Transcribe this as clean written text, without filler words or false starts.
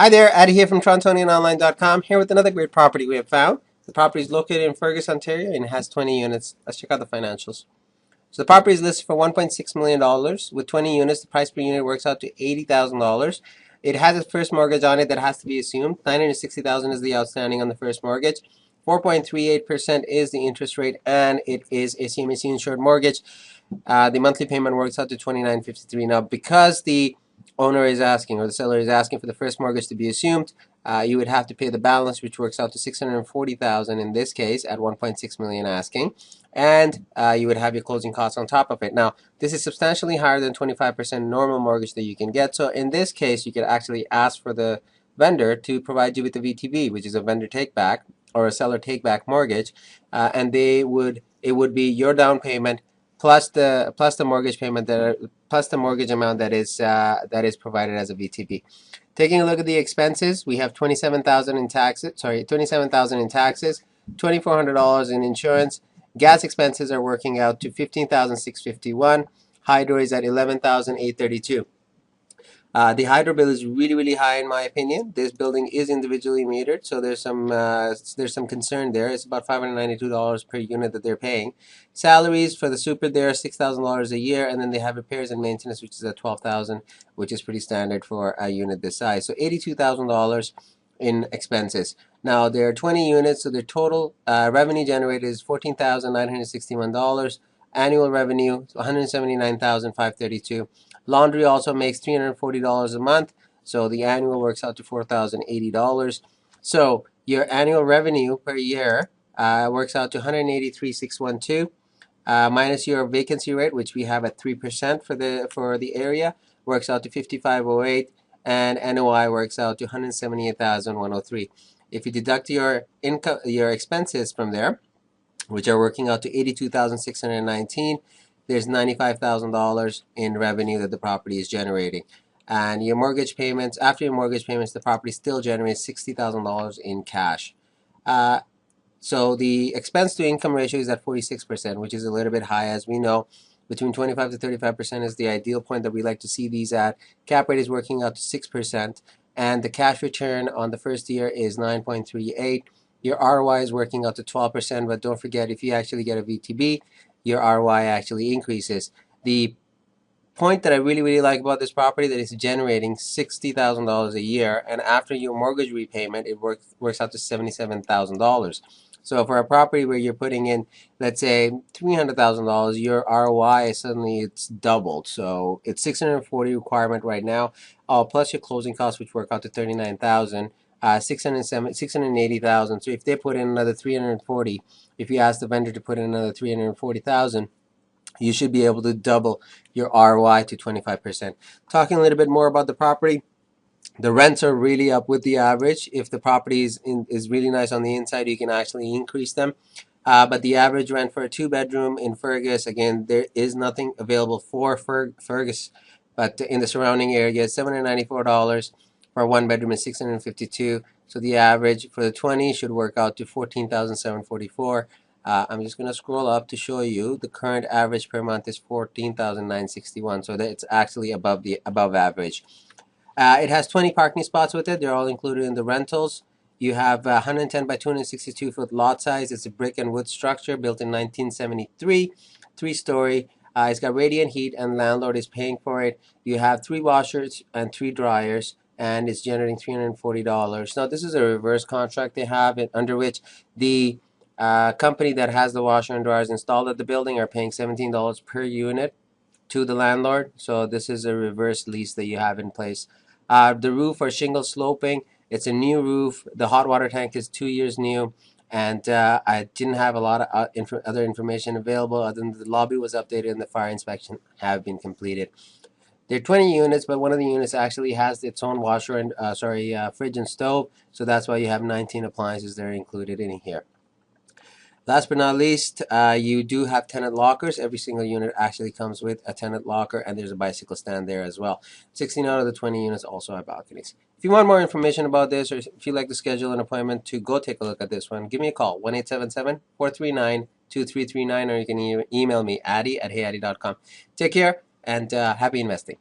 Hi there, Addy here from TorontonianOnline.com, here with another great property we have found. The property is located in Fergus, Ontario, and it has 20 units. Let's check out the financials. So the property is listed for $1.6 million. With 20 units, the price per unit works out to $80,000. It has its first mortgage on it that has to be assumed. $960,000 is the outstanding on the first mortgage. 4.38% is the interest rate, and it is a CMHC insured mortgage. The monthly payment works out to $29.53. Now, because the owner is asking, or the seller is asking for the first mortgage to be assumed, you would have to pay the balance, which works out to $640,000 in this case at $1.6 million asking, and you would have your closing costs on top of it. Now, this is substantially higher than 25% normal mortgage that you can get. So in this case, you could actually ask for the vendor to provide you with the VTB, which is a vendor take back or a seller take back mortgage, and it would be your down payment plus the mortgage payment plus the mortgage amount that is provided as a VTB. Taking a look at the expenses, we have 27,000 in taxes. Sorry, 27,000 in taxes, $2,400 in insurance. Gas expenses are working out to 15,651. Hydro is at 11,832. The hydro bill is really high in my opinion. This building is individually metered, so there's some concern there. It's about $592 per unit that they're paying. Salaries for the super there are $6,000 a year, and then they have repairs and maintenance, which is at $12,000, which is pretty standard for a unit this size. So $82,000 in expenses. Now there are 20 units, so the total revenue generated is $14,961. Annual revenue $179,532. Laundry also makes $340 a month, so the annual works out to $4,080. So your annual revenue per year works out to $183,612, minus your vacancy rate, which we have at 3% for the area, works out to $55,008, and NOI works out to $178,103. If you deduct your expenses from there, which are working out to $82,619, there's $95,000 in revenue that the property is generating. And your mortgage payments, after your mortgage payments, the property still generates $60,000 in cash. So the expense to income ratio is at 46%, which is a little bit high, as we know. Between 25 to 35% is the ideal point that we like to see these at. Cap rate is working out to 6%, and the cash return on the first year is 9.38. Your ROI is working out to 12%, but don't forget, if you actually get a VTB, your ROI actually increases. The point that I really like about this property that it's generating $60,000 a year, and after your mortgage repayment, it works out to $77,000. So for a property where you're putting in, let's say, $300,000, your ROI is suddenly it's doubled. So it's 640 requirement right now, plus your closing costs, which work out to 39,000. 680,000. So if they put in another 340, if you ask the vendor to put in another 340,000, you should be able to double your ROI to 25%. Talking a little bit more about the property, the rents are really up with the average. If the property is really nice on the inside, you can actually increase them. But the average rent for a 2-bedroom in Fergus, again, there is nothing available for Fergus, but in the surrounding area, $794. For a 1-bedroom is $652. So the average for the 20 should work out to $14,744. I'm just going to scroll up to show you the current average per month is $14,961. So that's actually above average. It has 20 parking spots with it. They're all included in the rentals. You have 110 by 262 foot lot size. It's a brick and wood structure built in 1973, 3-story. It's got radiant heat, and landlord is paying for it. You have 3 washers and 3 dryers, and it's generating $340. Now, this is a reverse contract they have, under which the company that has the washer and dryers installed at the building are paying $17 per unit to the landlord. So this is a reverse lease that you have in place. The roof or shingle sloping, it's a new roof. The hot water tank is 2 years new, and I didn't have a lot of other information available other than the lobby was updated and the fire inspection have been completed. There are 20 units, but one of the units actually has its own washer and fridge and stove, so that's why you have 19 appliances that are included in here. Last but not least, you do have tenant lockers. Every single unit actually comes with a tenant locker, and there's a bicycle stand there as well. 16 out of the 20 units also have balconies. If you want more information about this, or if you'd like to schedule an appointment to go take a look at this one, give me a call, 1-877-439-2339, or you can email me, addy@heyaddy.com. Take care, and happy investing.